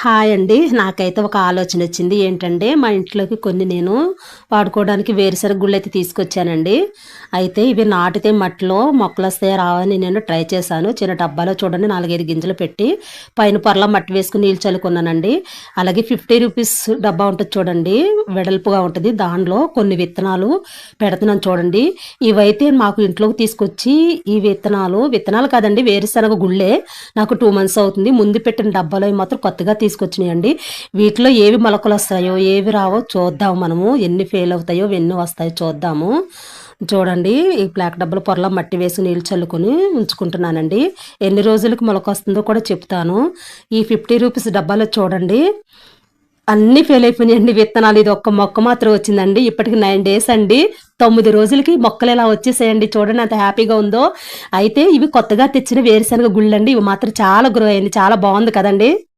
Hi అండి. నాకైతే ఒక ఆలోచన వచ్చింది. ఏంటంటే, మా ఇంట్లోకి కొన్ని నేను వాడుకోవడానికి వేరుశనగ గుళ్ళైతే తీసుకొచ్చానండి. అయితే ఇవి నాటితే మట్టిలో మొక్కలొస్తాయా రావా అని నేను ట్రై చేశాను. చిన్న డబ్బాలో చూడండి 4, 5 గింజలు పెట్టి పైన పొరలా మట్టి వేసుకొని నీళ్ళు చల్లుకున్నానండి. అలాగే రూ. 50 డబ్బా ఉంటది చూడండి. వెడల్పుగా ఉంటది. దానిలో కొన్ని విత్తనాలు పెడుతున్నాను చూడండి. ఇవైతే మాకు ఇంట్లోకి తీసుకొచ్చి ఈ విత్తనాలు కాదండి, వేరుశనగ గుళ్ళే. నాకు 2 మంత్స్ అవుతుంది. ముందు పెట్టిన డబ్బాలో మాత్రం కొత్తగా తీసుకొచ్చినాయండి. వీటిలో ఏవి మొలకలొస్తాయో, ఏవి రావో చూద్దాం మనము. ఎన్ని ఫెయిల్ అవుతాయో, ఎన్ని వస్తాయో చూద్దాము. చూడండి, ఈ బ్లాక్ డబ్బాలో పొరలో మట్టి వేసి నీళ్ళు చల్లుకొని ఉంచుకుంటున్నానండి. ఎన్ని రోజులకి మొలకొస్తుందో కూడా చెప్తాను. ఈ రూ. 50 డబ్బాలో చూడండి, అన్నీ ఫెయిల్ అయిపోయినాయండి విత్తనాలు. ఇది ఒక్క మొక్క మాత్రం వచ్చిందండి. ఇప్పటికి 9 డేస్ అండి. 9 రోజులకి మొక్కలు ఇలా వచ్చేసాయండి. చూడండి ఎంత హ్యాపీగా ఉందో. అయితే ఇవి కొత్తగా తెచ్చిన వేరుశనగ గుళ్ళండి. ఇవి మాత్రం చాలా గ్రో అయింది. చాలా బాగుంది కదండి.